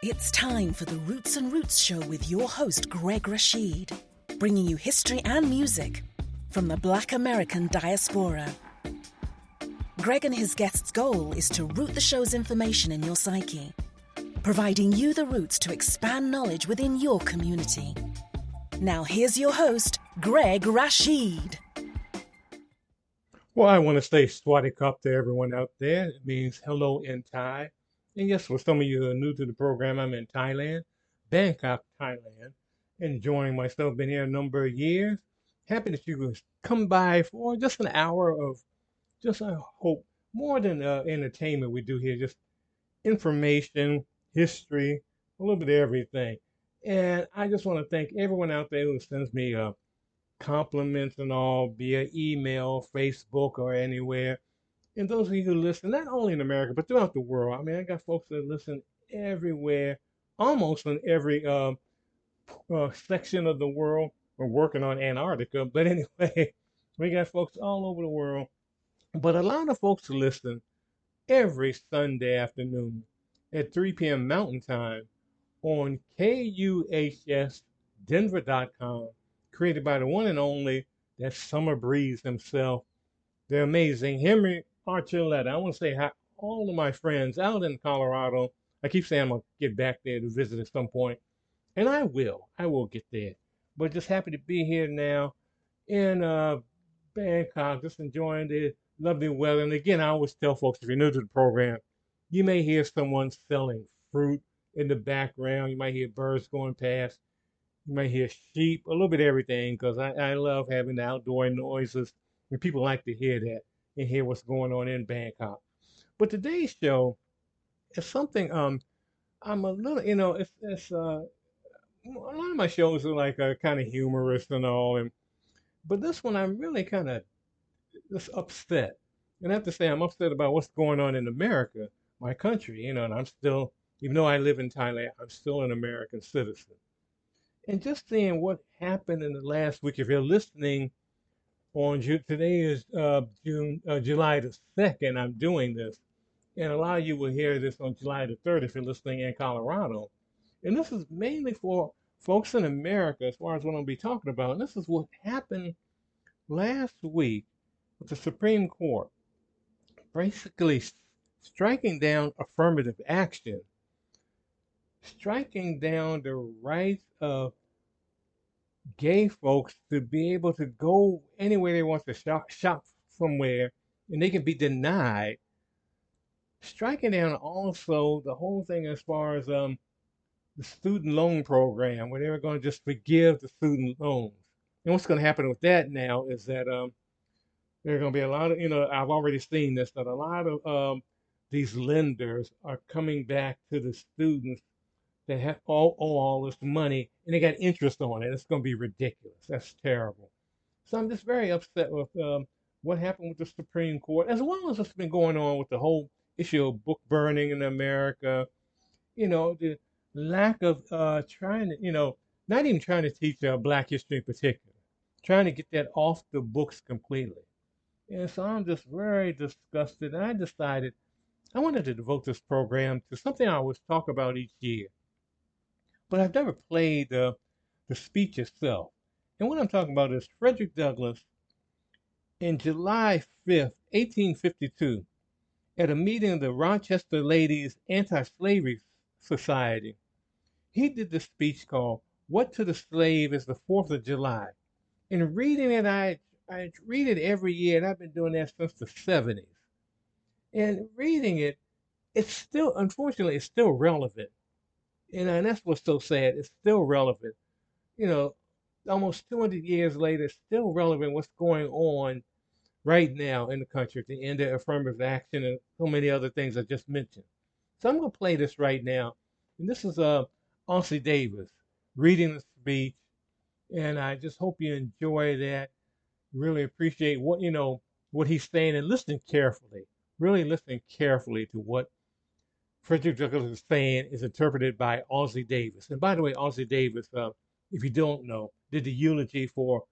It's time for the Roots and Roots Show with your host, Greg Rashid, bringing you history and music from the Black American diaspora. Greg and his guests' goal is to root the show's information in your psyche, providing you the roots to expand knowledge within your community. Now here's your host, Greg Rashid. Well, I want to say Swadikap to everyone out there. It means hello in Thai. And yes, for some of you who are new to the program, I'm in Thailand, Bangkok, Thailand, enjoying myself. Been here a number of years. Happy that you could come by for just an hour of just, I hope, more than entertainment we do here, just information, history, a little bit of everything. And I just want to thank everyone out there who sends me compliments and all via email, Facebook, or anywhere. And those of you who listen, not only in America, but throughout the world. I mean, I got folks that listen everywhere, almost in every section of the world. We're working on Antarctica, but anyway, we got folks all over the world. But a lot of folks listen every Sunday afternoon at 3 p.m. Mountain Time on KUHSdenver.com, created by the one and only, that Summer Breeze himself, the amazing Henry Archuleta. I want to say hi all of my friends out in Colorado. I keep saying I'm going to get back there to visit at some point, and I will. I will get there. But just happy to be here now in Bangkok, just enjoying the lovely weather. And again, I always tell folks, if you're new to the program, you may hear someone selling fruit in the background. You might hear birds going past. You might hear sheep, a little bit of everything, because I love having the outdoor noises, and people like to hear that and hear what's going on in Bangkok. But today's show is something I'm a little, it's a lot of my shows are like kind of humorous and all, but this one I'm really kind of just upset. And I have to say I'm upset about what's going on in America, my country, and I'm still, even though I live in Thailand, I'm still an American citizen. And just seeing what happened in the last week, if you're listening on today is July the 2nd, I'm doing this. And a lot of you will hear this on July the 3rd if you're listening in Colorado. And this is mainly for folks in America as far as what I'm going to be talking about. And this is what happened last week with the Supreme Court, basically striking down affirmative action, striking down the rights of gay folks to be able to go anywhere they want to shop somewhere, and they can be denied. Striking down also the whole thing as far as the student loan program, where they were going to just forgive the student loans. And what's going to happen with that now is that there are going to be a lot of, I've already seen this, that a lot of these lenders are coming back to the students that have all this money, and they got interest on it. It's going to be ridiculous. That's terrible. So I'm just very upset with what happened with the Supreme Court, as well as what's been going on with the whole issue of book burning in America. The lack of trying to, not even trying to teach Black history in particular, trying to get that off the books completely. And so I'm just very disgusted. And I decided I wanted to devote this program to something I always talk about each year. But I've never played the speech itself. And what I'm talking about is Frederick Douglass in July 5th, 1852, at a meeting of the Rochester Ladies Anti-Slavery Society. He did this speech called "What to the Slave is the 4th of July." And reading it, I read it every year, and I've been doing that since the 70s. And reading it, it's still, unfortunately, it's still relevant. And that's what's so sad. It's still relevant. Almost 200 years later, it's still relevant what's going on right now in the country at the end of affirmative action and so many other things I just mentioned. So I'm going to play this right now. And this is Ossie Davis reading the speech. And I just hope you enjoy that. Really appreciate what he's saying, and listening carefully. Really listening carefully to what Frederick Douglass is saying is interpreted by Ossie Davis. And by the way, Ossie Davis, if you don't know, did the eulogy for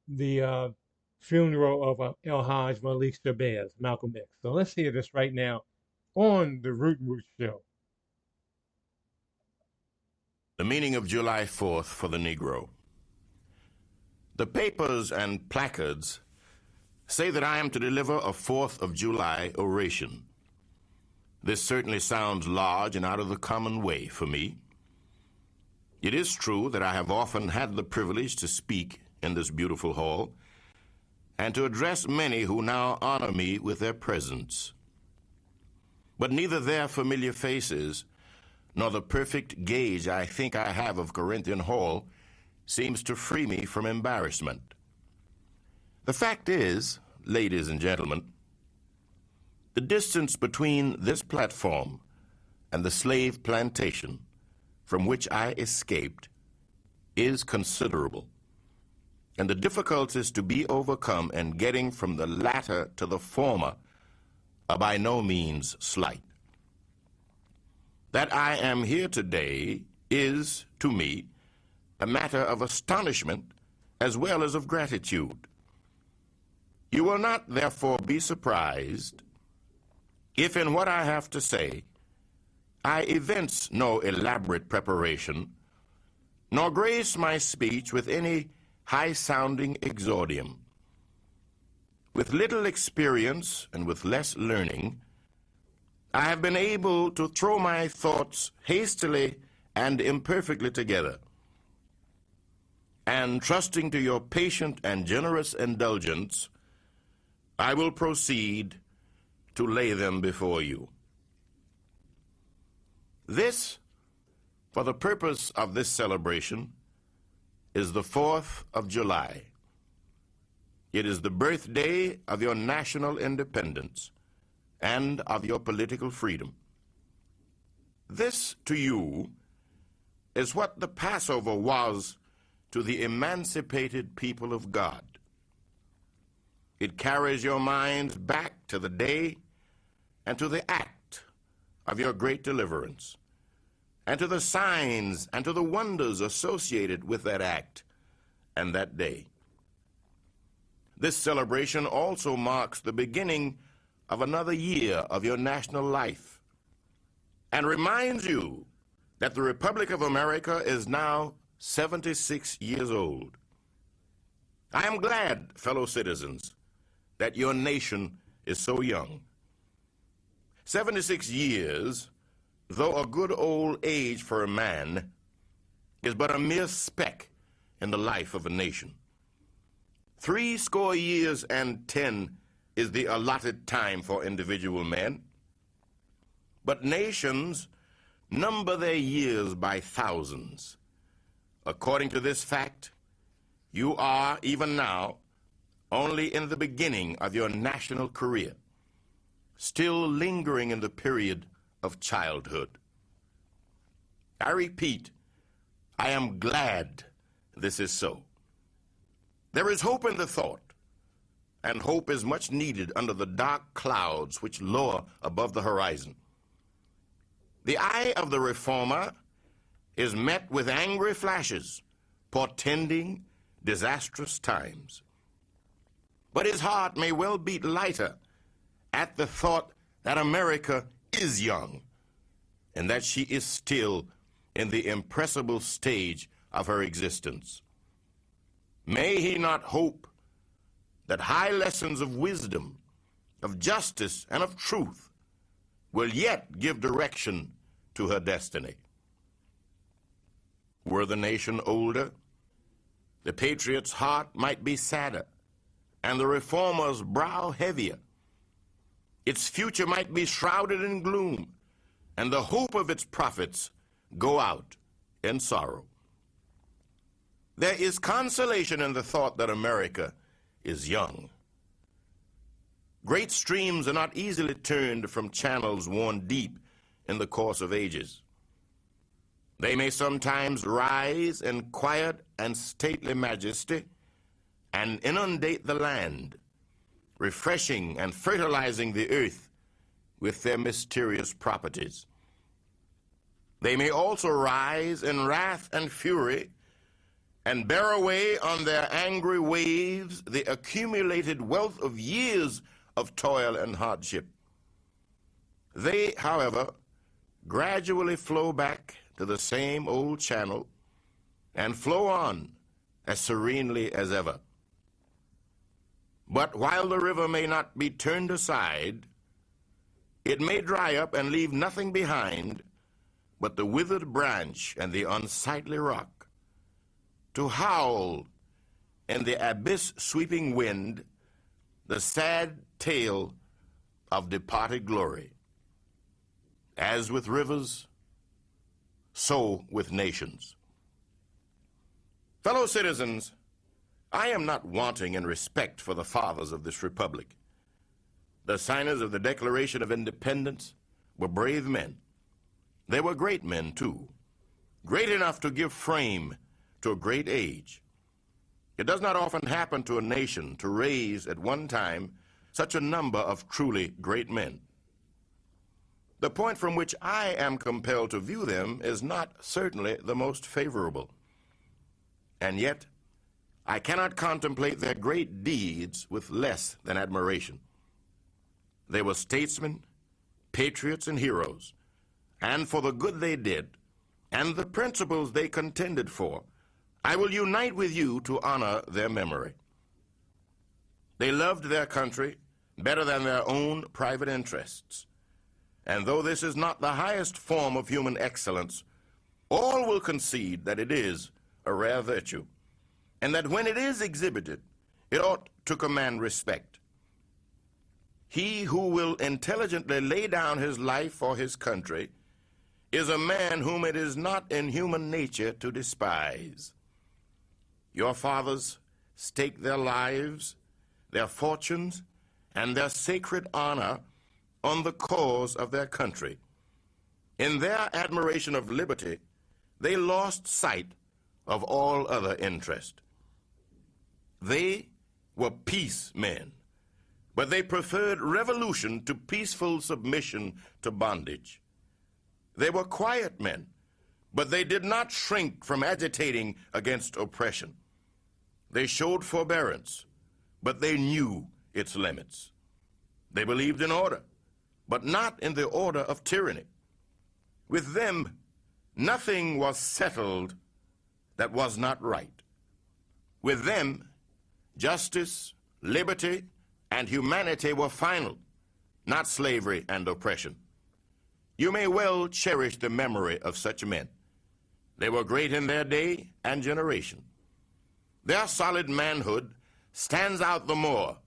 the funeral of El-Hajj Malik Shabazz, Malcolm X. So let's hear this right now on the Root and Root Show. The meaning of July 4th for the Negro. The papers and placards say that I am to deliver a 4th of July oration. This certainly sounds large and out of the common way for me. It is true that I have often had the privilege to speak in this beautiful hall and to address many who now honor me with their presence. But neither their familiar faces nor the perfect gauge I think I have of Corinthian Hall seems to free me from embarrassment. The fact is, ladies and gentlemen, the distance between this platform and the slave plantation from which I escaped is considerable, and the difficulties to be overcome in getting from the latter to the former are by no means slight. That I am here today is, to me, a matter of astonishment as well as of gratitude. You will not, therefore, be surprised if in what I have to say I evince no elaborate preparation, nor grace my speech with any high-sounding exordium. With little experience and with less learning, I have been able to throw my thoughts hastily and imperfectly together, and trusting to your patient and generous indulgence, I will proceed to lay them before you. This, for the purpose of this celebration, is the 4th of July. It is the birthday of your national independence and of your political freedom. This, to you, is what the Passover was to the emancipated people of God. It carries your minds back to the day and to the act of your great deliverance, and to the signs and to the wonders associated with that act and that day. This celebration also marks the beginning of another year of your national life and reminds you that the Republic of America is now 76 years old. I am glad, fellow citizens, that your nation is so young. 76 years, though a good old age for a man, is but a mere speck in the life of a nation. 70 years and 10 is the allotted time for individual men, but nations number their years by thousands. According to this fact, you are, even now, only in the beginning of your national career, still lingering in the period of childhood. I repeat, I am glad this is so. There is hope in the thought, and hope is much needed under the dark clouds which lower above the horizon. The eye of the reformer is met with angry flashes, portending disastrous times. But his heart may well beat lighter at the thought that America is young, and that she is still in the impressible stage of her existence. May he not hope that high lessons of wisdom, of justice, and of truth will yet give direction to her destiny. Were the nation older, the patriot's heart might be sadder, and the reformer's brow heavier. Its future might be shrouded in gloom, and the hope of its prophets go out in sorrow. There is consolation in the thought that America is young. Great streams are not easily turned from channels worn deep in the course of ages. They may sometimes rise in quiet and stately majesty and inundate the land, refreshing and fertilizing the earth with their mysterious properties. They may also rise in wrath and fury and bear away on their angry waves the accumulated wealth of years of toil and hardship. They, however, gradually flow back to the same old channel and flow on as serenely as ever. But while the river may not be turned aside, it may dry up and leave nothing behind but the withered branch and the unsightly rock, to howl in the abyss-sweeping wind the sad tale of departed glory. As with rivers, so with nations. Fellow citizens, I am not wanting in respect for the fathers of this republic. The signers of the Declaration of Independence were brave men. They were great men, too, great enough to give frame to a great age. It does not often happen to a nation to raise at one time such a number of truly great men. The point from which I am compelled to view them is not certainly the most favorable. And yet, I cannot contemplate their great deeds with less than admiration. They were statesmen, patriots, and heroes, and for the good they did, and the principles they contended for, I will unite with you to honor their memory. They loved their country better than their own private interests. And though this is not the highest form of human excellence, all will concede that it is a rare virtue, and that when it is exhibited, it ought to command respect. He who will intelligently lay down his life for his country is a man whom it is not in human nature to despise. Your fathers staked their lives, their fortunes, and their sacred honor on the cause of their country. In their admiration of liberty, they lost sight of all other interest. They were peace men, but they preferred revolution to peaceful submission to bondage. They were quiet men, but they did not shrink from agitating against oppression. They showed forbearance, but they knew its limits. They believed in order, but not in the order of tyranny. With them, nothing was settled that was not right. With them, justice, liberty, and humanity were final, not slavery and oppression. You may well cherish the memory of such men. They were great in their day and generation. Their solid manhood stands out the more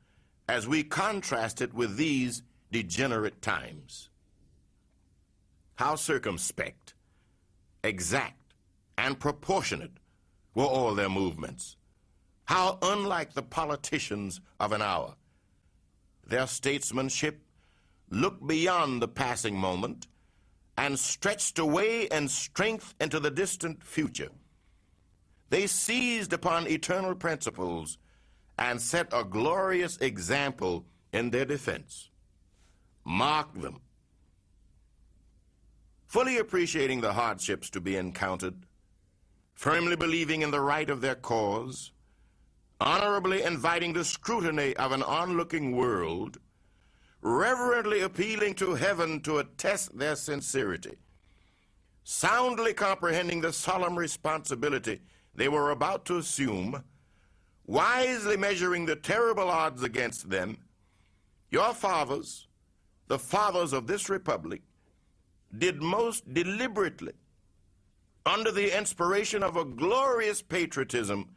as we contrast it with these degenerate times. How circumspect, exact, and proportionate were all their movements. How unlike the politicians of an hour. Their statesmanship looked beyond the passing moment and stretched away in strength into the distant future. They seized upon eternal principles and set a glorious example in their defense. Mark them. Fully appreciating the hardships to be encountered, firmly believing in the right of their cause, honorably inviting the scrutiny of an onlooking world, reverently appealing to heaven to attest their sincerity, soundly comprehending the solemn responsibility they were about to assume, wisely measuring the terrible odds against them, your fathers, the fathers of this republic, did most deliberately, under the inspiration of a glorious patriotism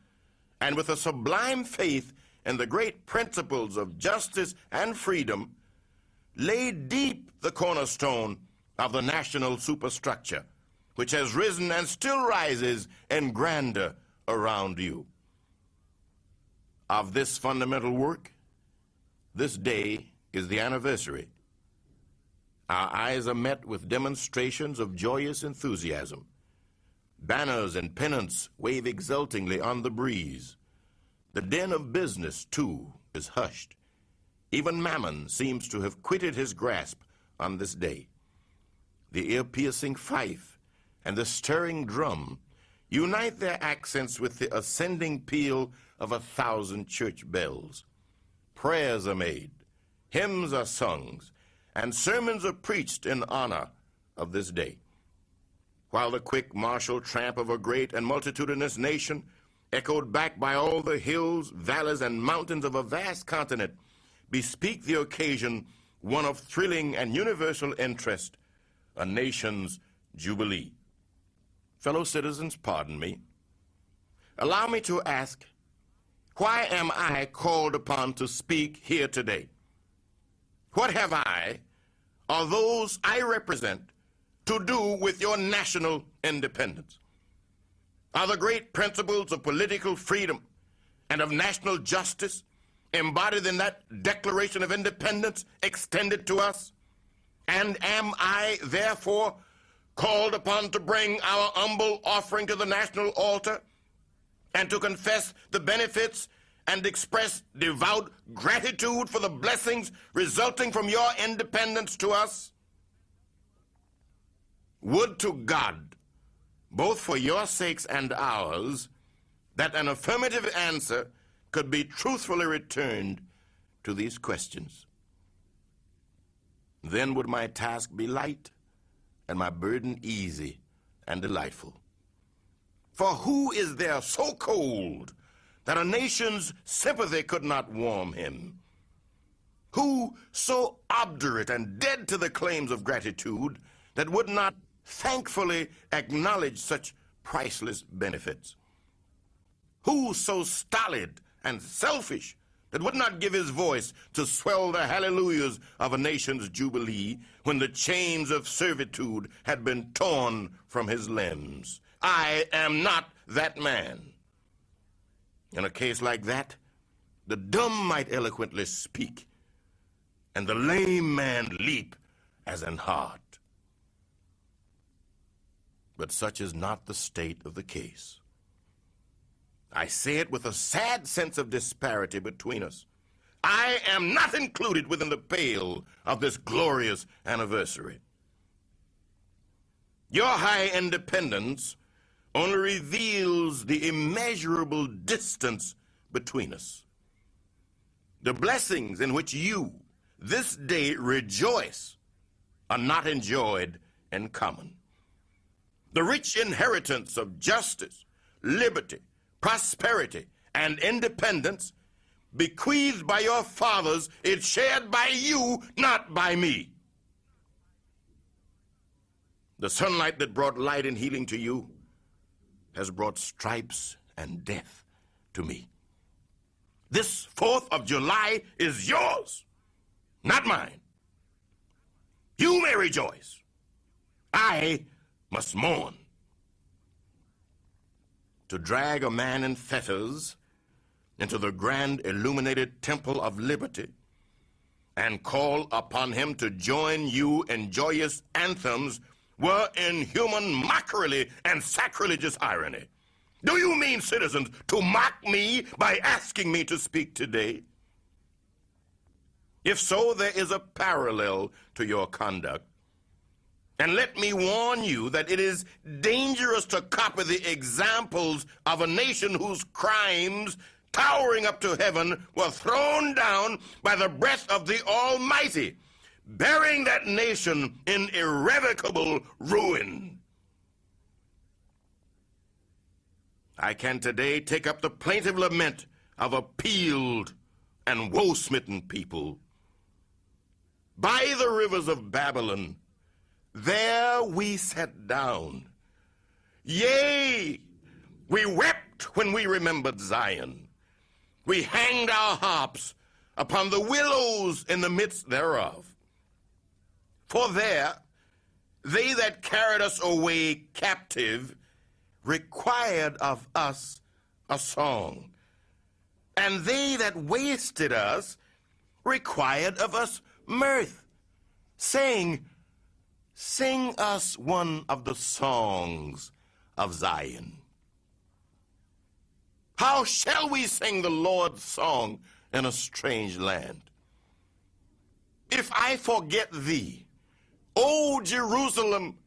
and with a sublime faith in the great principles of justice and freedom, lay deep the cornerstone of the national superstructure, which has risen and still rises in grandeur around you. Of this fundamental work, this day is the anniversary. Our eyes are met with demonstrations of joyous enthusiasm. Banners and pennants wave exultingly on the breeze. The din of business, too, is hushed. Even Mammon seems to have quitted his grasp on this day. The ear-piercing fife and the stirring drum unite their accents with the ascending peal of 1,000 church bells. Prayers are made, hymns are sung, and sermons are preached in honor of this day. while the quick martial tramp of a great and multitudinous nation, echoed back by all the hills, valleys, and mountains of a vast continent, bespeak the occasion one of thrilling and universal interest, a nation's jubilee. Fellow citizens, pardon me. Allow me to ask, why am I called upon to speak here today? What have I, or those I represent, to do with your national independence? Are the great principles of political freedom and of national justice embodied in that Declaration of Independence extended to us? And am I, therefore, called upon to bring our humble offering to the national altar and to confess the benefits and express devout gratitude for the blessings resulting from your independence to us? Would to God, both for your sakes and ours, that an affirmative answer could be truthfully returned to these questions. Then would my task be light and my burden easy and delightful. For who is there so cold that a nation's sympathy could not warm him? Who so obdurate and dead to the claims of gratitude that would not thankfully acknowledge such priceless benefits? Who so stolid and selfish that would not give his voice to swell the hallelujahs of a nation's jubilee when the chains of servitude had been torn from his limbs? I am not that man. In a case like that, the dumb might eloquently speak, and the lame man leap as an hart. But such is not the state of the case. I say it with a sad sense of disparity between us. I am not included within the pale of this glorious anniversary. Your high independence only reveals the immeasurable distance between us. The blessings in which you, this day, rejoice are not enjoyed in common. The rich inheritance of justice, liberty, prosperity, and independence bequeathed by your fathers is shared by you, not by me. The sunlight that brought light and healing to you has brought stripes and death to me. This 4th of July is yours, not mine. You may rejoice. I must mourn. To drag a man in fetters into the grand illuminated temple of liberty and call upon him to join you in joyous anthems were inhuman mockery and sacrilegious irony. Do you mean, citizens, to mock me by asking me to speak today? If so, there is a parallel to your conduct. And let me warn you that it is dangerous to copy the examples of a nation whose crimes, towering up to heaven, were thrown down by the breath of the Almighty, burying that nation in irrevocable ruin. I can today take up the plaintive lament of a peeled and woe-smitten people. By the rivers of Babylon, there we sat down. Yea, we wept when we remembered Zion. We hanged our harps upon the willows in the midst thereof. For there, they that carried us away captive required of us a song, and they that wasted us required of us mirth, saying, sing us one of the songs of Zion. How shall we sing the Lord's song in a strange land? If I forget thee, O Jerusalem,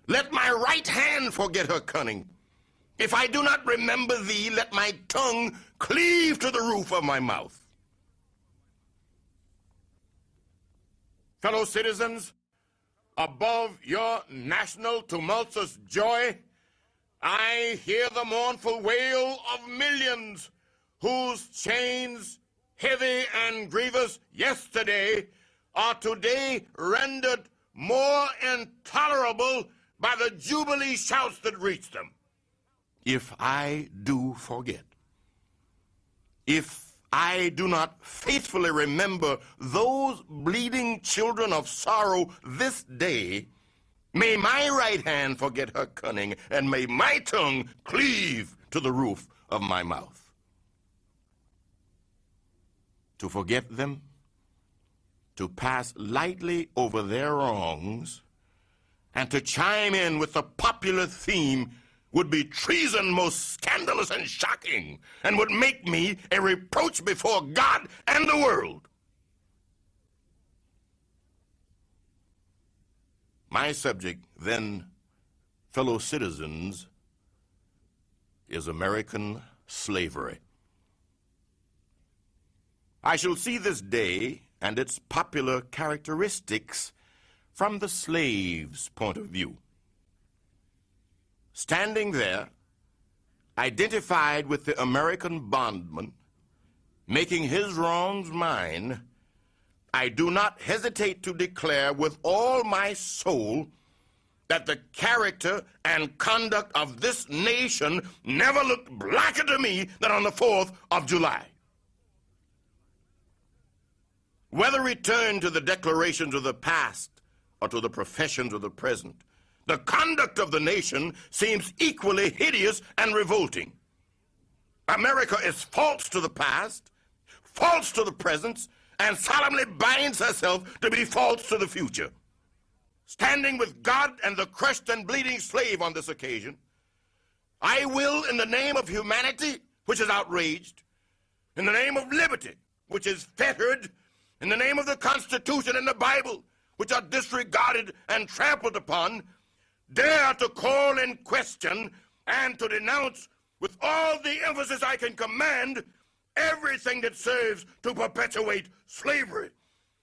let my right hand forget her cunning. If I do not remember thee, let my tongue cleave to the roof of my mouth. Fellow citizens, above your national tumultuous joy, I hear the mournful wail of millions whose chains, heavy and grievous yesterday, are today rendered more intolerable by the jubilee shouts that reach them. If I do forget, if I do not faithfully remember those bleeding children of sorrow this day, may my right hand forget her cunning, and may my tongue cleave to the roof of my mouth. To forget them, to pass lightly over their wrongs, and to chime in with the popular theme would be treason most scandalous and shocking, and would make me a reproach before God and the world. My subject, then, fellow citizens, is American slavery. I shall see this day and its popular characteristics from the slave's point of view. Standing there, identified with the American bondman, making his wrongs mine, I do not hesitate to declare with all my soul that the character and conduct of this nation never looked blacker to me than on the 4th of July. Whether returned to the declarations of the past or to the professions of the present, the conduct of the nation seems equally hideous and revolting. America is false to the past, false to the present, and solemnly binds herself to be false to the future. Standing with God and the crushed and bleeding slave on this occasion, I will, in the name of humanity, which is outraged, in the name of liberty, which is fettered, in the name of the Constitution and the Bible, which are disregarded and trampled upon, dare to call in question and to denounce with all the emphasis I can command everything that serves to perpetuate slavery,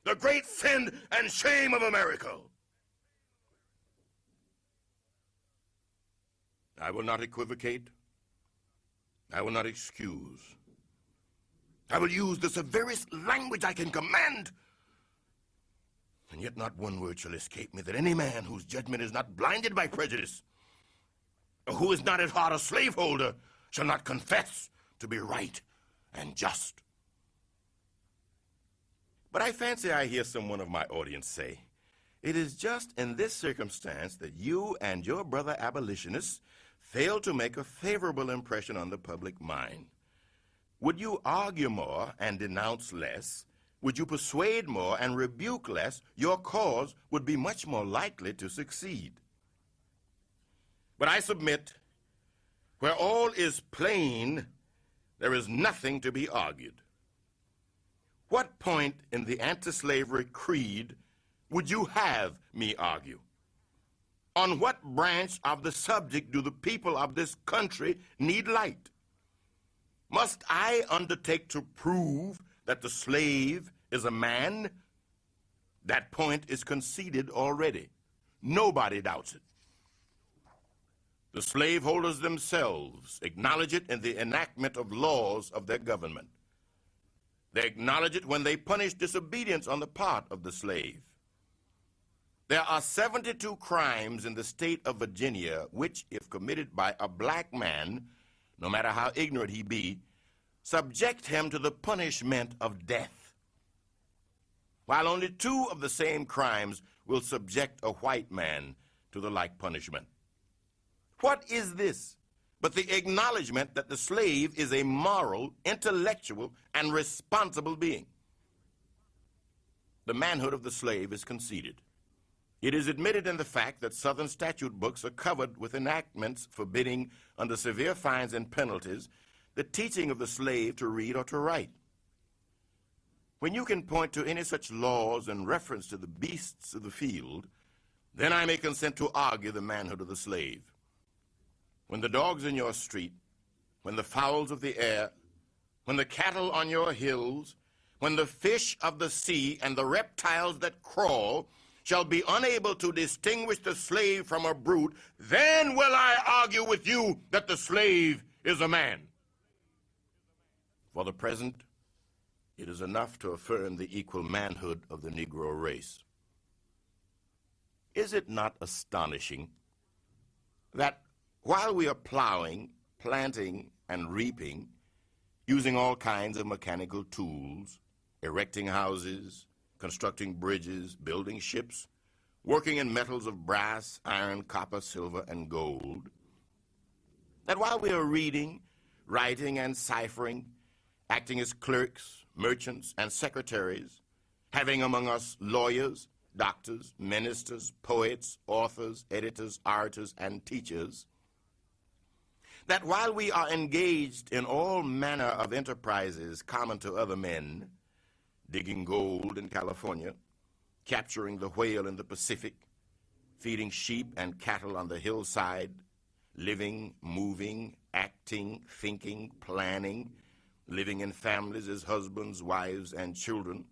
the great sin and shame of America. I will not equivocate. I will not excuse. I will use the severest language I can command. And yet not one word shall escape me that any man whose judgment is not blinded by prejudice, or who is not at heart a slaveholder, shall not confess to be right and just. But I fancy I hear someone of my audience say, it is just in this circumstance that you and your brother abolitionists fail to make a favorable impression on the public mind. Would you argue more and denounce less? Would you persuade more and rebuke less? Your cause would be much more likely to succeed. But I submit, where all is plain, there is nothing to be argued. What point in the anti-slavery creed would you have me argue? On what branch of the subject do the people of this country need light? Must I undertake to prove that the slave is a man? That point is conceded already. Nobody doubts it. The slaveholders themselves acknowledge it in the enactment of laws of their government. They acknowledge it when they punish disobedience on the part of the slave. There are 72 crimes in the state of Virginia which, if committed by a black man, no matter how ignorant he be, subject him to the punishment of death, while only 2 of the same crimes will subject a white man to the like punishment. What is this but the acknowledgement that the slave is a moral, intellectual, and responsible being? The manhood of the slave is conceded. It is admitted in the fact that Southern statute books are covered with enactments forbidding, under severe fines and penalties, the teaching of the slave to read or to write. When you can point to any such laws in reference to the beasts of the field, then I may consent to argue the manhood of the slave. When the dogs in your street, when the fowls of the air, when the cattle on your hills, when the fish of the sea and the reptiles that crawl shall be unable to distinguish the slave from a brute, then will I argue with you that the slave is a man. For the present, it is enough to affirm the equal manhood of the Negro race. Is it not astonishing that while we are plowing, planting, and reaping, using all kinds of mechanical tools, erecting houses, constructing bridges, building ships, working in metals of brass, iron, copper, silver, and gold, that while we are reading, writing, and ciphering, acting as clerks, merchants, and secretaries, having among us lawyers, doctors, ministers, poets, authors, editors, artists, and teachers, that while we are engaged in all manner of enterprises common to other men, digging gold in California, capturing the whale in the Pacific, feeding sheep and cattle on the hillside, living, moving, acting, thinking, planning, living in families as husbands, wives, and children,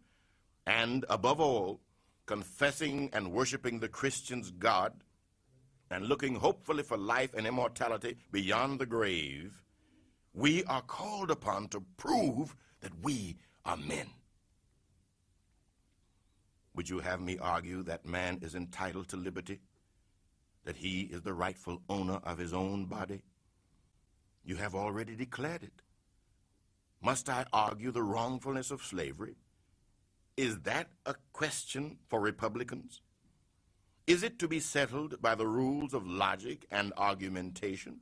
and, above all, confessing and worshiping the Christian's God, and looking hopefully for life and immortality beyond the grave, we are called upon to prove that we are men. Would you have me argue that man is entitled to liberty, that he is the rightful owner of his own body? You have already declared it. Must I argue the wrongfulness of slavery? Is that a question for Republicans? Is it to be settled by the rules of logic and argumentation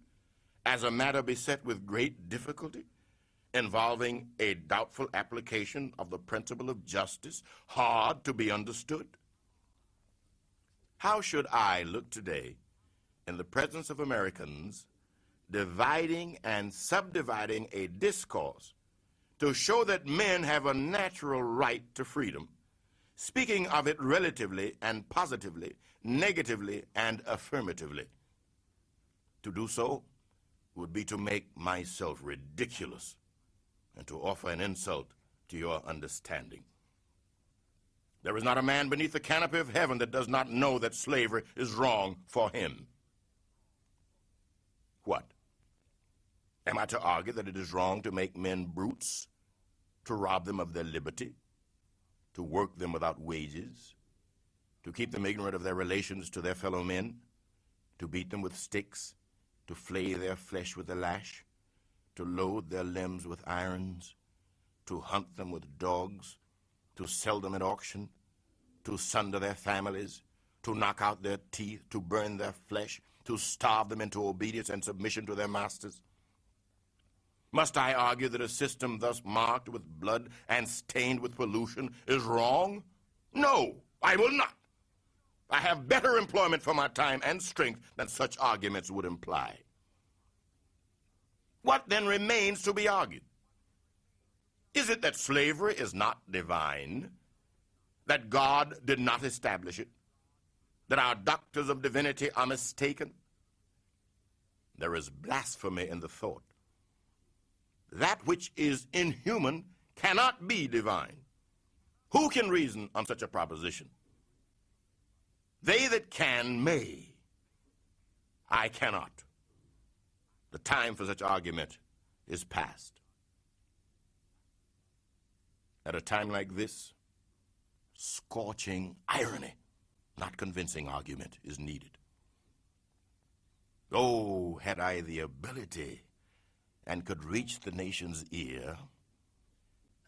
as a matter beset with great difficulty, involving a doubtful application of the principle of justice, hard to be understood? How should I look today in the presence of Americans, dividing and subdividing a discourse to show that men have a natural right to freedom, speaking of it relatively and positively, negatively and affirmatively? To do so would be to make myself ridiculous and to offer an insult to your understanding. There is not a man beneath the canopy of heaven that does not know that slavery is wrong for him. What? Am I to argue that it is wrong to make men brutes, to rob them of their liberty, to work them without wages, to keep them ignorant of their relations to their fellow men, to beat them with sticks, to flay their flesh with the lash, to load their limbs with irons, to hunt them with dogs, to sell them at auction, to sunder their families, to knock out their teeth, to burn their flesh, to starve them into obedience and submission to their masters? Must I argue that a system thus marked with blood and stained with pollution is wrong? No, I will not. I have better employment for my time and strength than such arguments would imply. What then remains to be argued? Is it that slavery is not divine, that God did not establish it, that our doctors of divinity are mistaken? There is blasphemy in the thought. That which is inhuman cannot be divine. Who can reason on such a proposition? They that can may. I cannot. The time for such argument is past. At a time like this, scorching irony, not convincing argument, is needed. Oh, had I the ability and could reach the nation's ear,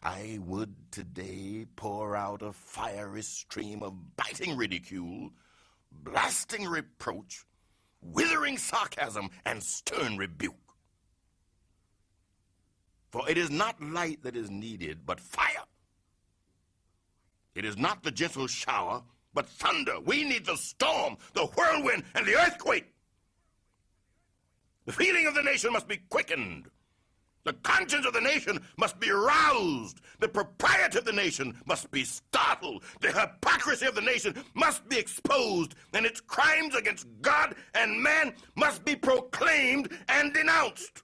I would today pour out a fiery stream of biting ridicule, blasting reproach, withering sarcasm, and stern rebuke. For it is not light that is needed, but fire. It is not the gentle shower, but thunder. We need the storm, the whirlwind, and the earthquake. The feeling of the nation must be quickened. The conscience of the nation must be roused. The propriety of the nation must be startled. The hypocrisy of the nation must be exposed, and its crimes against God and man must be proclaimed and denounced.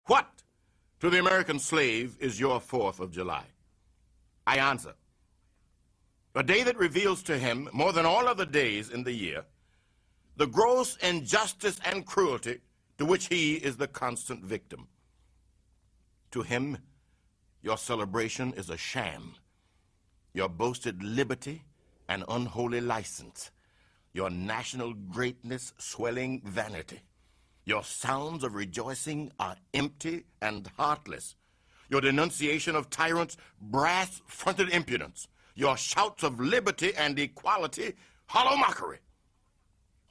What to the American slave is your 4th of July? I answer, a day that reveals to him, more than all other days in the year, the gross injustice and cruelty to which he is the constant victim. To him, your celebration is a sham, your boasted liberty an unholy license, your national greatness swelling vanity. Your sounds of rejoicing are empty and heartless. Your denunciation of tyrants, brass-fronted impudence. Your shouts of liberty and equality, hollow mockery.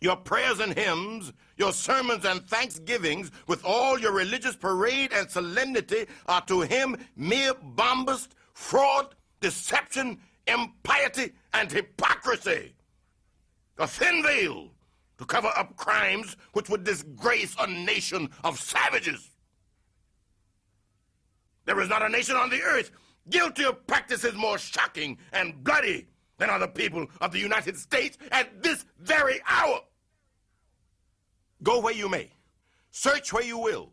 Your prayers and hymns, your sermons and thanksgivings, with all your religious parade and solemnity, are to him mere bombast, fraud, deception, impiety, and hypocrisy. A thin veil to cover up crimes which would disgrace a nation of savages. There is not a nation on the earth guilty of practices more shocking and bloody than are the people of the United States at this very hour. Go where you may, search where you will,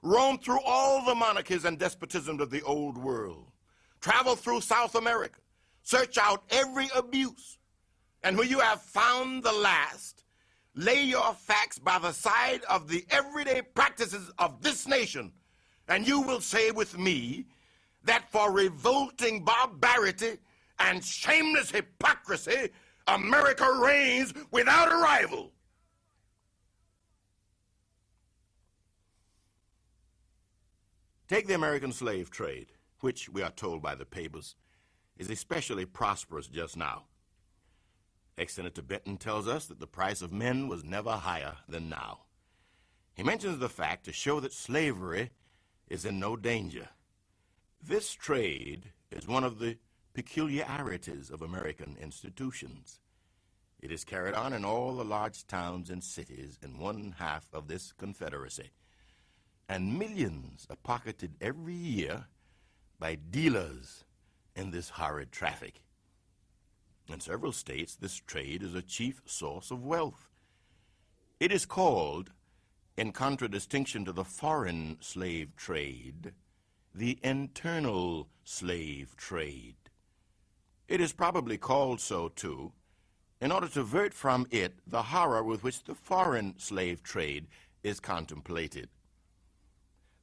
roam through all the monarchies and despotisms of the old world, travel through South America, search out every abuse, and when you have found the last, lay your facts by the side of the everyday practices of this nation, and you will say with me that for revolting barbarity and shameless hypocrisy, America reigns without a rival. Take the American slave trade, which, we are told by the papers, is especially prosperous just now. Ex-Senator Benton tells us that the price of men was never higher than now. He mentions the fact to show that slavery is in no danger. This trade is one of the peculiarities of American institutions. It is carried on in all the large towns and cities in one half of this confederacy, and millions are pocketed every year by dealers in this horrid traffic. In several states, this trade is a chief source of wealth. It is called, in contradistinction to the foreign slave trade, the internal slave trade. It is probably called so, too, in order to avert from it the horror with which the foreign slave trade is contemplated.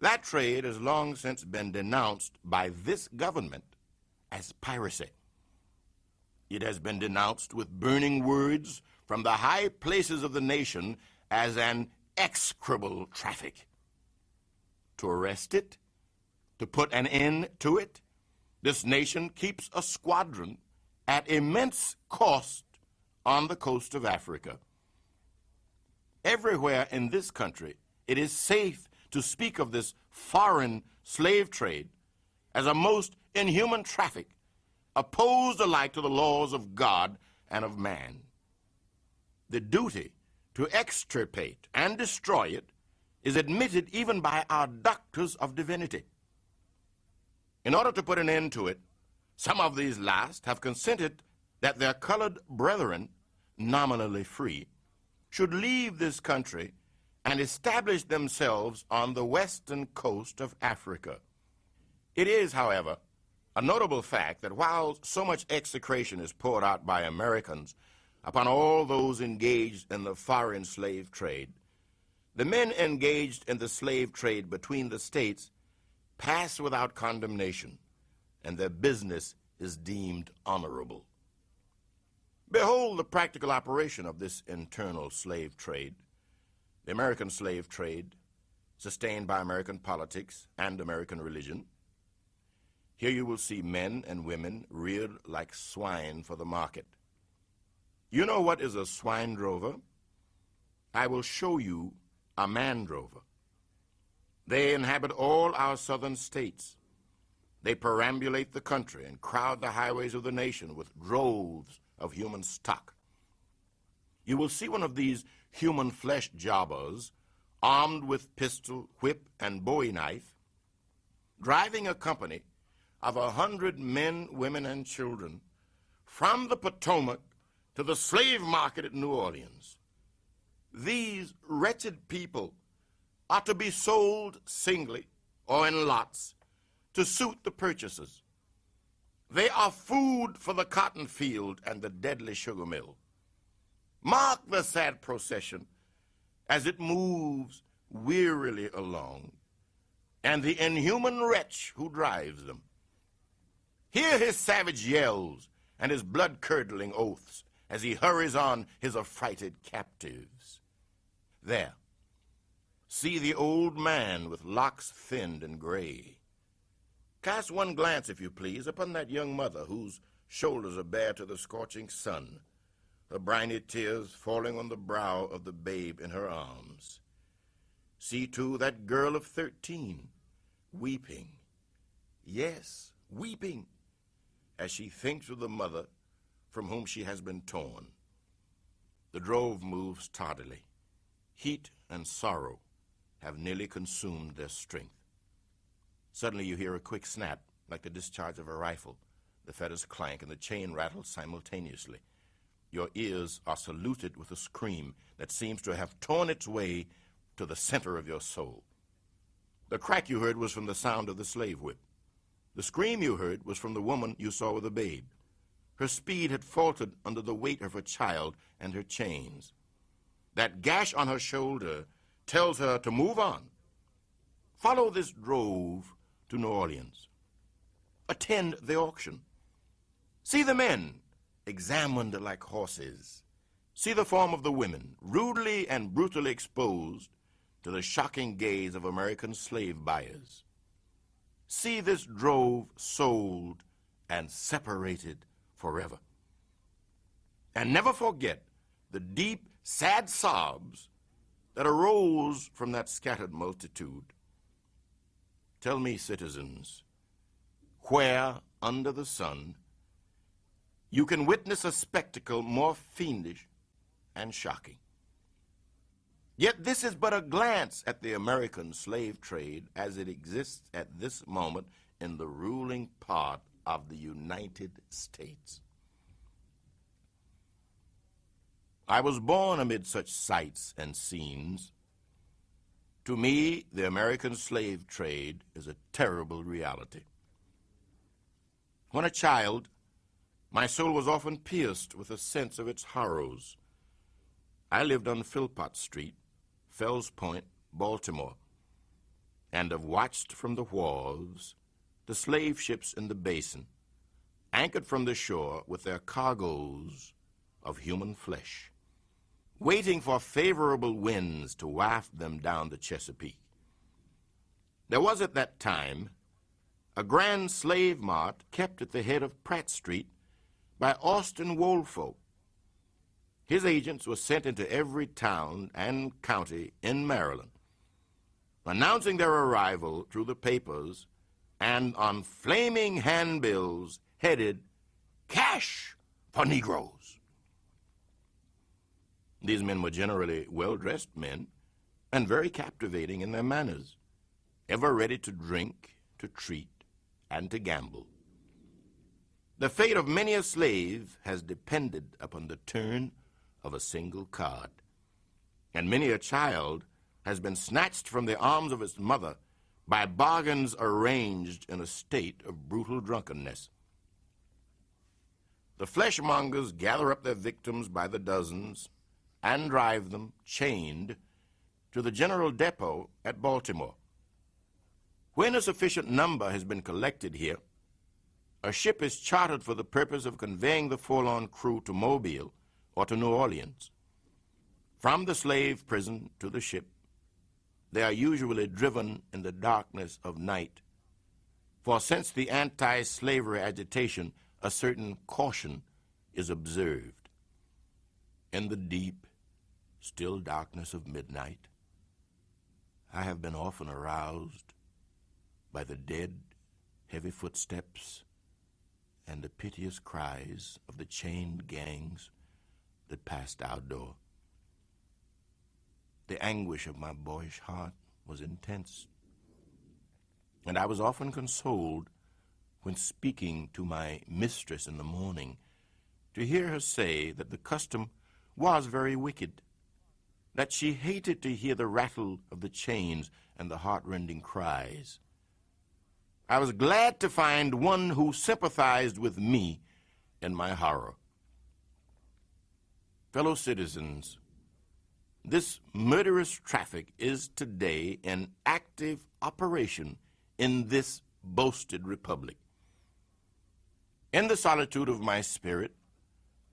That trade has long since been denounced by this government as piracy. It has been denounced with burning words from the high places of the nation as an execrable traffic. To arrest it, to put an end to it, this nation keeps a squadron at immense cost on the coast of Africa. Everywhere in this country, it is safe to speak of this foreign slave trade as a most inhuman traffic, opposed alike to the laws of God and of man. The duty to extirpate and destroy it is admitted even by our doctors of divinity. In order to put an end to it, some of these last have consented that their colored brethren, nominally free, should leave this country and establish themselves on the western coast of Africa. It is, however, a notable fact that while so much execration is poured out by Americans upon all those engaged in the foreign slave trade, the men engaged in the slave trade between the states pass without condemnation, and their business is deemed honorable. Behold the practical operation of this internal slave trade. The American slave trade, sustained by American politics and American religion. Here you will see men and women reared like swine for the market. You know what is a swine drover? I will show you a man drover. They inhabit all our southern states. They perambulate the country and crowd the highways of the nation with droves of human stock. You will see one of these human flesh jobbers, armed with pistol, whip, and bowie knife, driving a company of 100 men, women, and children from the Potomac to the slave market at New Orleans. These wretched people are to be sold singly or in lots to suit the purchasers. They are food for the cotton field and the deadly sugar mill. Mark the sad procession as it moves wearily along, and the inhuman wretch who drives them. Hear his savage yells and his blood-curdling oaths as he hurries on his affrighted captives. There, see the old man with locks thinned and gray. Cast one glance, if you please, upon that young mother whose shoulders are bare to the scorching sun, her briny tears falling on the brow of the babe in her arms. See, too, that girl of 13, weeping, yes, weeping, as she thinks of the mother from whom she has been torn. The drove moves tardily. Heat and sorrow have nearly consumed their strength. Suddenly you hear a quick snap, like the discharge of a rifle. The fetters clank and the chain rattles simultaneously. Your ears are saluted with a scream that seems to have torn its way to the center of your soul. The crack you heard was from the sound of the slave whip. The scream you heard was from the woman you saw with the babe. Her speed had faltered under the weight of her child and her chains. That gash on her shoulder tells her to move on. Follow this drove to New Orleans. Attend the auction. See the men examined like horses. See the form of the women, rudely and brutally exposed to the shocking gaze of American slave buyers. See this drove sold and separated forever. And never forget the deep, sad sobs that arose from that scattered multitude. Tell me, citizens, where under the sun you can witness a spectacle more fiendish and shocking. Yet this is but a glance at the American slave trade as it exists at this moment in the ruling part of the United States. I was born amid such sights and scenes. To me, the American slave trade is a terrible reality. When a child, my soul was often pierced with a sense of its horrors. I lived on Philpott Street, Fells Point, Baltimore, and have watched from the wharves the slave ships in the basin, anchored from the shore with their cargoes of human flesh, waiting for favorable winds to waft them down the Chesapeake. There was at that time a grand slave mart kept at the head of Pratt Street by Austin Woolfolk. His agents were sent into every town and county in Maryland, announcing their arrival through the papers and on flaming handbills headed, "Cash for Negroes." These men were generally well-dressed men and very captivating in their manners, ever ready to drink, to treat, and to gamble. The fate of many a slave has depended upon the turn of a single card, and many a child has been snatched from the arms of its mother by bargains arranged in a state of brutal drunkenness. The fleshmongers gather up their victims by the dozens and drive them, chained, to the general depot at Baltimore. When a sufficient number has been collected here, a ship is chartered for the purpose of conveying the forlorn crew to Mobile or to New Orleans. From the slave prison to the ship, they are usually driven in the darkness of night, for since the anti-slavery agitation, a certain caution is observed. In the deep, still darkness of midnight, I have been often aroused by the dead, heavy footsteps and the piteous cries of the chained gangs that passed our door. The anguish of my boyish heart was intense, and I was often consoled when speaking to my mistress in the morning to hear her say that the custom was very wicked, that she hated to hear the rattle of the chains and the heart-rending cries. I was glad to find one who sympathized with me in my horror. Fellow citizens, this murderous traffic is today in active operation in this boasted republic. In the solitude of my spirit,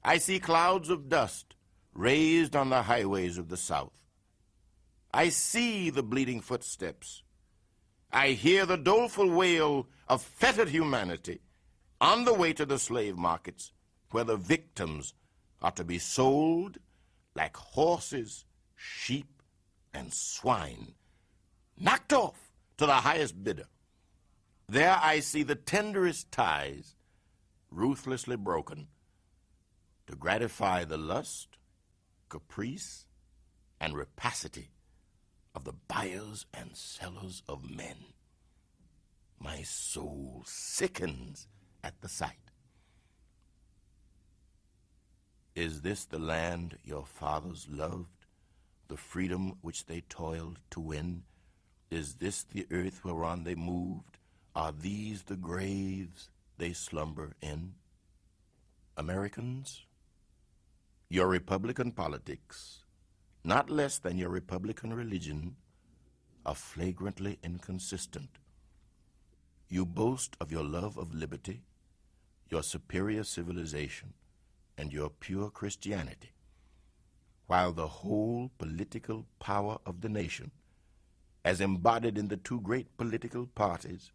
I see clouds of dust raised on the highways of the South. I see the bleeding footsteps. I hear the doleful wail of fettered humanity on the way to the slave markets, where the victims are to be sold like horses, sheep, and swine, knocked off to the highest bidder. There I see the tenderest ties ruthlessly broken to gratify the lust, caprice, and rapacity of the buyers and sellers of men. My soul sickens at the sight. Is this the land your fathers loved, the freedom which they toiled to win? Is this the earth whereon they moved? Are these the graves they slumber in? Americans, your Republican politics, not less than your Republican religion, are flagrantly inconsistent. You boast of your love of liberty, your superior civilization, and your pure Christianity, while the whole political power of the nation, as embodied in the two great political parties,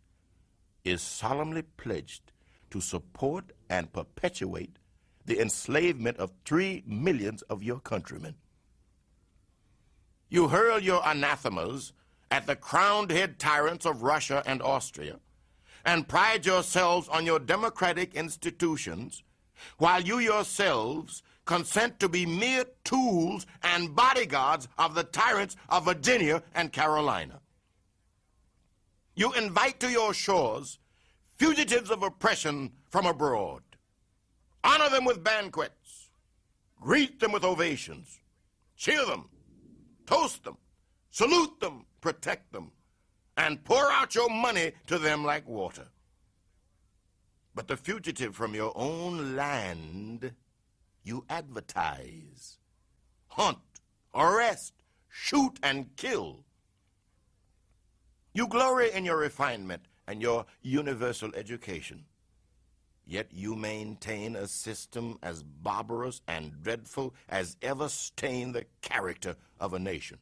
is solemnly pledged to support and perpetuate the enslavement of 3 millions of your countrymen. You hurl your anathemas at the crowned head tyrants of Russia and Austria, and pride yourselves on your democratic institutions, while you yourselves consent to be mere tools and bodyguards of the tyrants of Virginia and Carolina. You invite to your shores fugitives of oppression from abroad. Honor them with banquets. Greet them with ovations. Cheer them. Toast them. Salute them. Protect them. And pour out your money to them like water. But the fugitive from your own land, you advertise, hunt, arrest, shoot, and kill. You glory in your refinement and your universal education. Yet you maintain a system as barbarous and dreadful as ever stained the character of a nation.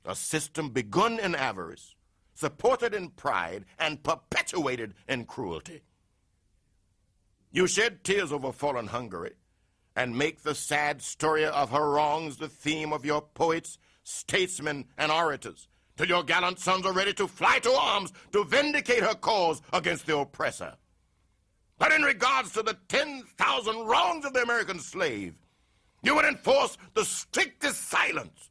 A system begun in avarice, supported in pride, and perpetuated in cruelty. You shed tears over fallen Hungary and make the sad story of her wrongs the theme of your poets, statesmen, and orators, till your gallant sons are ready to fly to arms to vindicate her cause against the oppressor. But in regards to the 10,000 wrongs of the American slave, you would enforce the strictest silence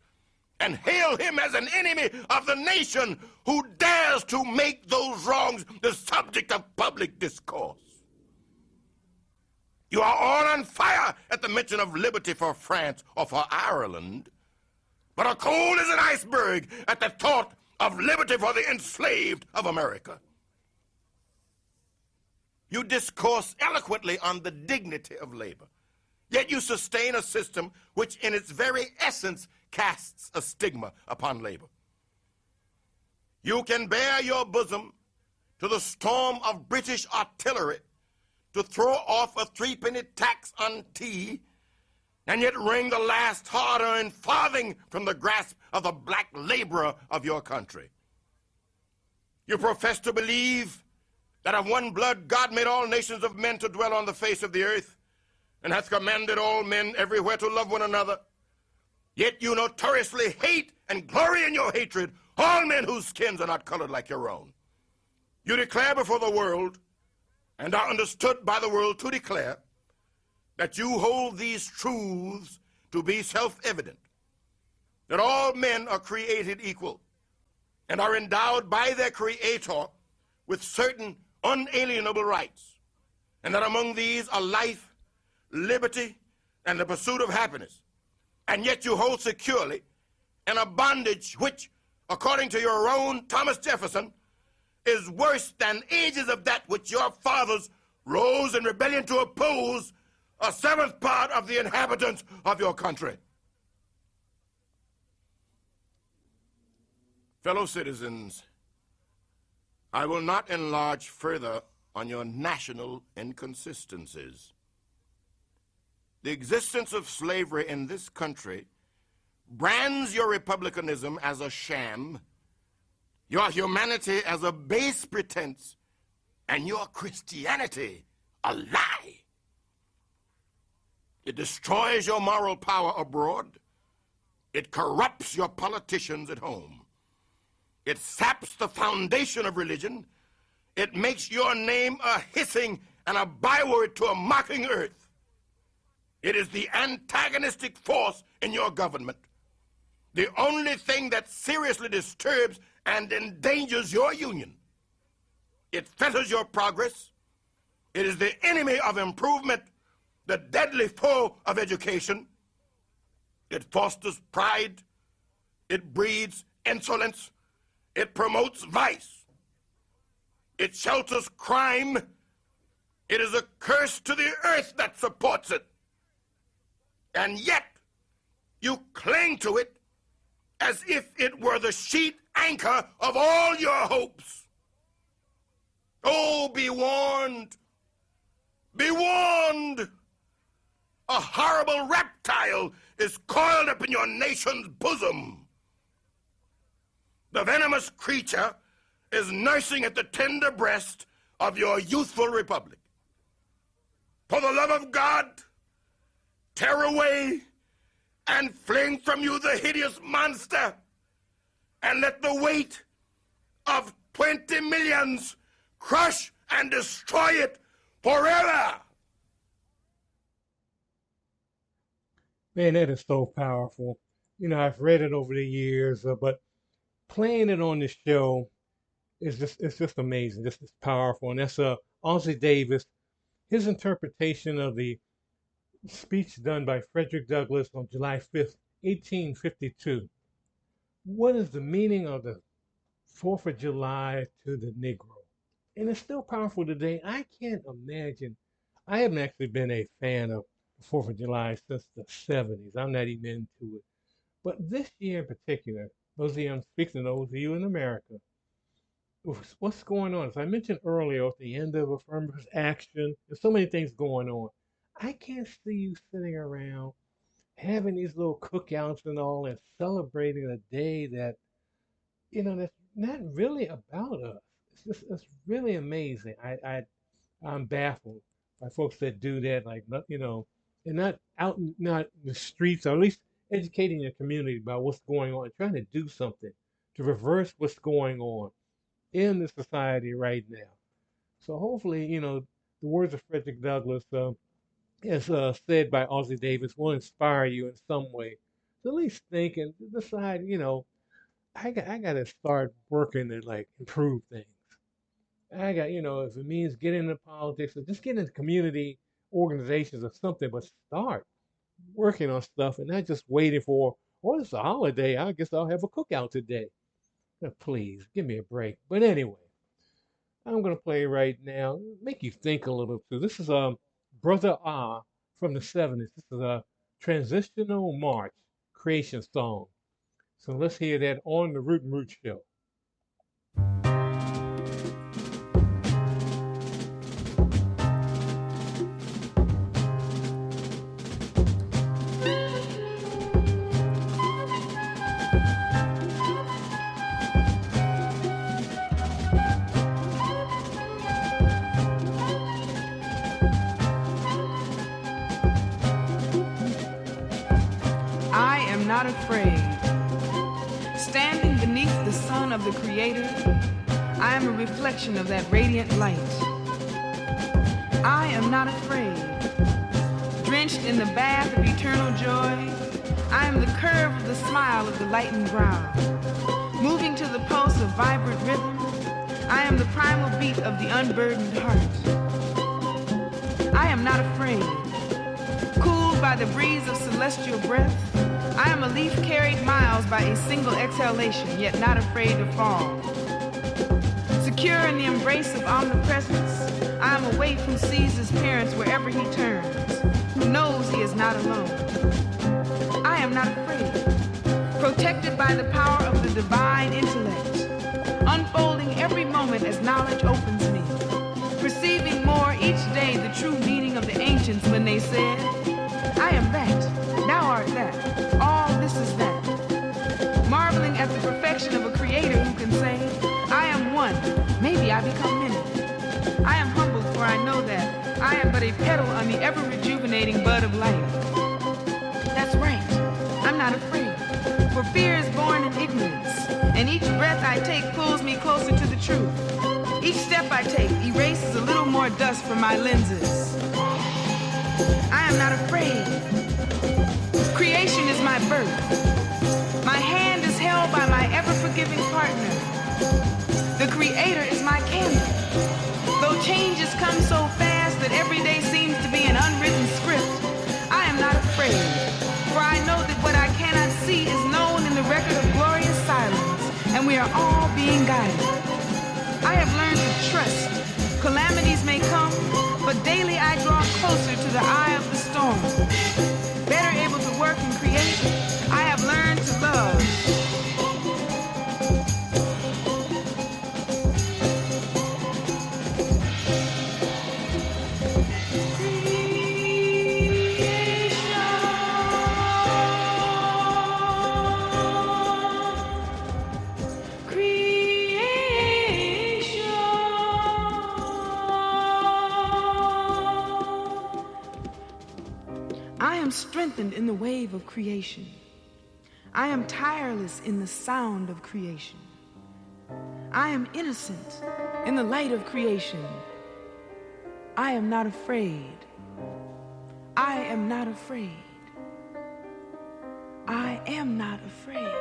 and hail him as an enemy of the nation who dares to make those wrongs the subject of public discourse. You are all on fire at the mention of liberty for France or for Ireland, but are cold as an iceberg at the thought of liberty for the enslaved of America. You discourse eloquently on the dignity of labor, yet you sustain a system which in its very essence casts a stigma upon labor. You can bare your bosom to the storm of British artillery to throw off a 3-penny tax on tea, and yet wring the last hard-earned farthing from the grasp of the black laborer of your country. You profess to believe that of one blood God made all nations of men to dwell on the face of the earth, and hath commanded all men everywhere to love one another. Yet you notoriously hate and glory in your hatred all men whose skins are not colored like your own. You declare before the world, and are understood by the world to declare, that you hold these truths to be self-evident, that all men are created equal and are endowed by their Creator with certain unalienable rights, and that among these are life, liberty, and the pursuit of happiness. And yet you hold securely in a bondage which, according to your own Thomas Jefferson, is worse than ages of that which your fathers rose in rebellion to oppose a seventh part of the inhabitants of your country. Fellow citizens, I will not enlarge further on your national inconsistencies. The existence of slavery in this country brands your republicanism as a sham, your humanity as a base pretense, and your Christianity a lie. It destroys your moral power abroad. It corrupts your politicians at home. It saps the foundation of religion. It makes your name a hissing and a byword to a mocking earth. It is the antagonistic force in your government. The only thing that seriously disturbs and endangers your union. It fetters your progress. It is the enemy of improvement, the deadly foe of education. It fosters pride. It breeds insolence. It promotes vice. It shelters crime. It is a curse to the earth that supports it. And yet, you cling to it as if it were the sheet anchor of all your hopes. Oh, be warned. Be warned. A horrible reptile is coiled up in your nation's bosom. The venomous creature is nursing at the tender breast of your youthful republic. For the love of God, tear away and fling from you the hideous monster, and let the weight of 20 millions crush and destroy it forever. Man, that is so powerful. You know, I've read it over the years, but playing it on the show is just amazing. This is powerful. And that's Ossie Davis, his interpretation of the speech done by Frederick Douglass on July 5th, 1852. What is the meaning of the 4th of July to the Negro? And it's still powerful today. I can't imagine. I haven't actually been a fan of the 4th of July since the 70s. I'm not even into it. But this year in particular, those of you, I'm speaking to those of you in America, what's going on? As I mentioned earlier, at the end of affirmative action, there's so many things going on. I can't see you sitting around having these little cookouts and all and celebrating a day that, you know, that's not really about us. It's really amazing. I'm baffled by folks that do that, like, you know, and not in the streets, or at least educating the community about what's going on, trying to do something to reverse what's going on in the society right now. So hopefully, you know, the words of Frederick Douglass, as said by Ossie Davis, will inspire you in some way to at least think and decide, you know, I got to start working to like improve things. You know, if it means getting into politics or just get into community organizations or something, but start working on stuff and not just waiting for, oh, it's a holiday, I guess I'll have a cookout today. Now, please, give me a break. But anyway, I'm going to play right now, make you think a little too. This is Brother Ah from the 70s. This is a transitional march creation song. So let's hear that on the Root and Root Show. Not afraid. Standing beneath the sun of the Creator, I am a reflection of that radiant light. I am not afraid. Drenched in the bath of eternal joy, I am the curve of the smile of the lightened brow. Moving to the pulse of vibrant rhythm, I am the primal beat of the unburdened heart. I am not afraid. Cooled by the breeze of celestial breath, I am a leaf carried miles by a single exhalation, yet not afraid to fall. Secure in the embrace of omnipresence, I am away from Caesar's parents wherever he turns, who knows he is not alone. I am not afraid, protected by the power of the divine intellect, unfolding every moment as knowledge opens me, perceiving more each day the true meaning of the ancients when they said, I am that, thou art that, all this is that. Marveling at the perfection of a creator who can say, I am one, maybe I become many. I am humbled, for I know that I am but a petal on the ever-rejuvenating bud of life. That's right, I'm not afraid, for fear is born in ignorance, and each breath I take pulls me closer to the truth. Each step I take erases a little more dust from my lenses. I am not afraid. Creation is my birth. My hand is held by my ever-forgiving partner. The Creator is my candle. Though changes come so fast that every day seems to be an unwritten script, I am not afraid, for I know that what I cannot see is known in the record of glorious silence, and we are all being guided. I have learned to trust. Calamities may come, but daily I draw closer to the eye of the storm. Better able to work and create, I have learned to love. Strengthened in the wave of creation. I am tireless in the sound of creation. I am innocent in the light of creation. I am not afraid. I am not afraid. I am not afraid.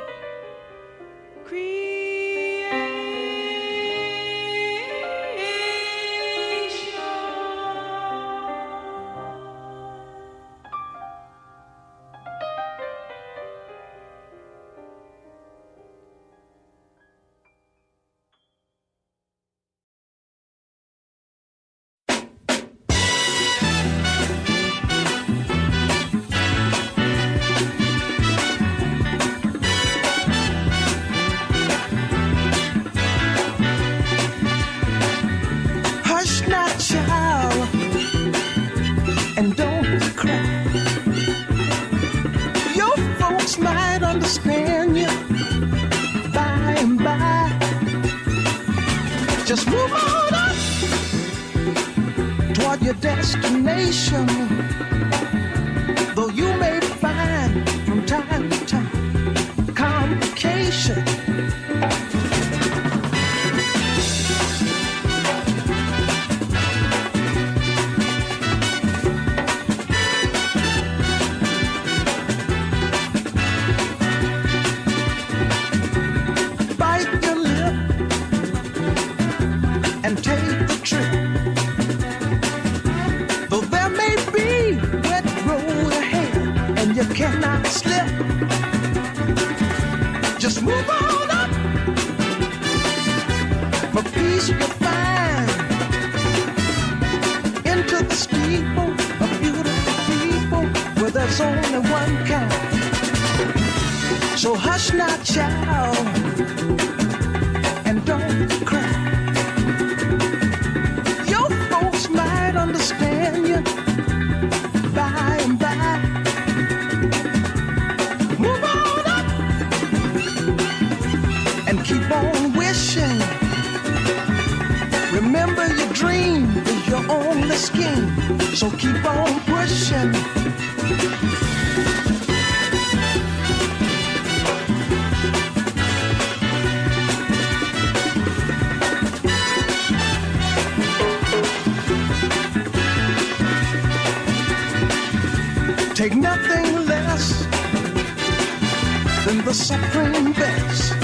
Just move on up toward your destination. Though you may find from time to time complication. Cannot slip. Just move on up. For peace you'll find into the steeple of beautiful people where there's only one kind. So hush now, child, and don't cry. Your folks might understand you by and by. Keep on wishing. Remember your dream is your only scheme. So keep on pushing. Take nothing less than the supreme best.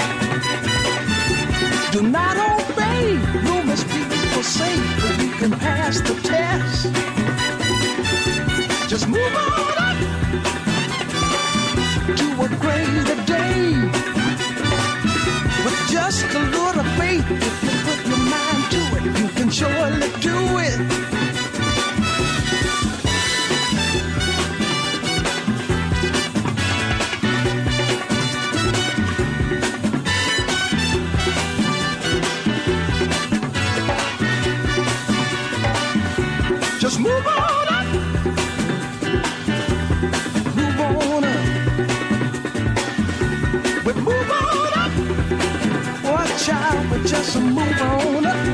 Do not obey, rumors people say, but you can pass the test. Just move on up to a greater day. With just a little faith, if you put your mind do it. Just move on up. Move on up. We move on up. Watch out, but just move on up.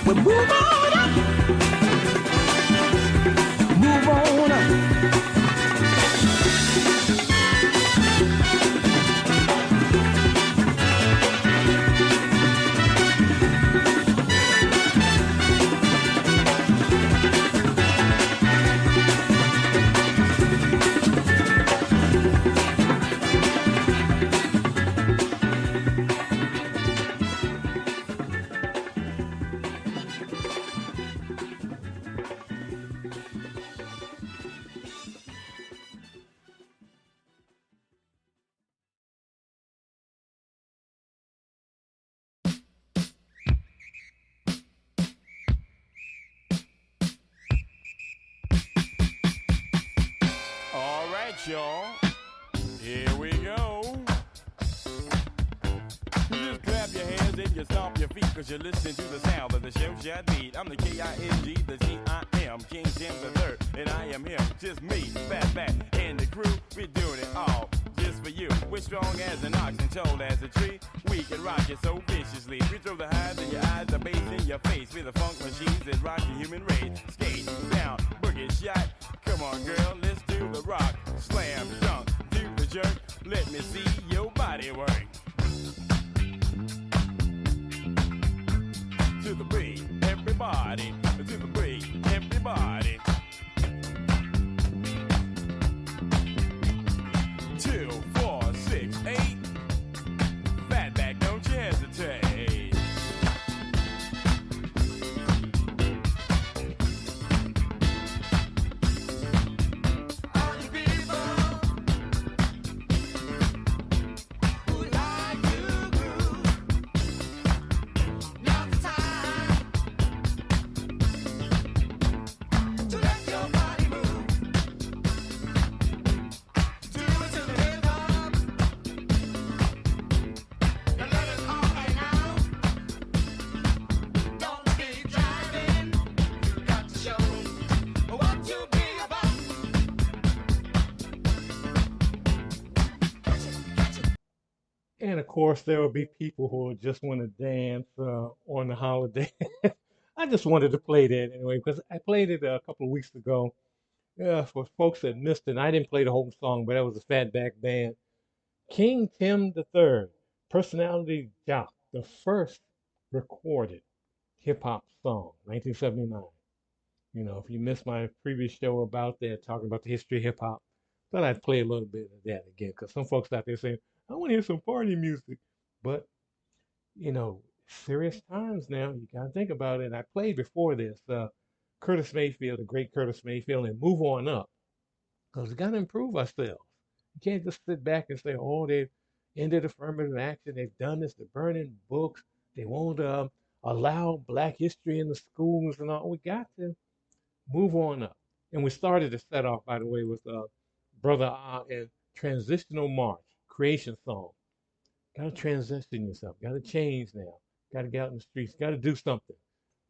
We move on up. Move on up. Y'all, here we go. You just clap your hands and you stomp your feet, cause you're listening to the sound of the show shot beat. I'm the K-I-N-G, the C-I-M, King Tim the Third, and I am him, just me, Fat, and the crew. We're doing it all just for you. We're strong as an ox and tall as a tree. We can rock it so viciously. We throw the highs in your eyes, the bass in your face. We're the funk machines that rock the human race. Skate down, boogie shot. Come on, girl, let's do the rock. Slam, dunk, do the jerk. Let me see your body work. To the beat, everybody. To the beat, everybody. 2, 4, 6, 8. Fat back, don't you hesitate. And of course, there will be people who just want to dance on the holiday. I just wanted to play that anyway because I played it a couple of weeks ago. For folks that missed it, I didn't play the whole song, but that was a Fatback Band. King Tim III, Personality Jock, the first recorded hip hop song, 1979. You know, if you missed my previous show about that, talking about the history of hip hop, thought I'd play a little bit of that again because some folks out there saying, I want to hear some party music. But, you know, serious times now. You got to think about it. I played before this, Curtis Mayfield, the great Curtis Mayfield, and Move On Up. Because we got to improve ourselves. You can't just sit back and say, oh, they've ended affirmative action. They've done this. They're burning books. They won't allow black history in the schools and all. We got to move on up. And we started to set off, by the way, with Brother and Transitional March. Creation song. Got to transition yourself. Got to change now. Got to get out in the streets. Got to do something.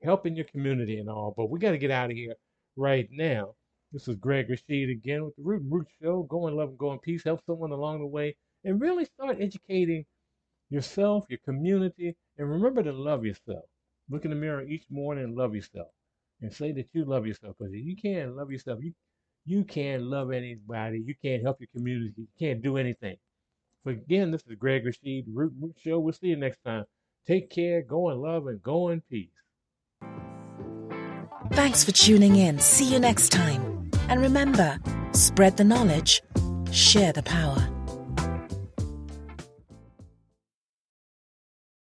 Helping your community and all. But we got to get out of here right now. This is Greg Rashid again with the Root and Root Show. Go in love and go in peace. Help someone along the way. And really start educating yourself, your community. And remember to love yourself. Look in the mirror each morning and love yourself. And say that you love yourself. Because if you can't love yourself, you can't love anybody. You can't help your community. You can't do anything. So again, this is Greg Rashid, Root and Root Show. We'll see you next time. Take care, go in love, and go in peace. Thanks for tuning in. See you next time. And remember, spread the knowledge, share the power.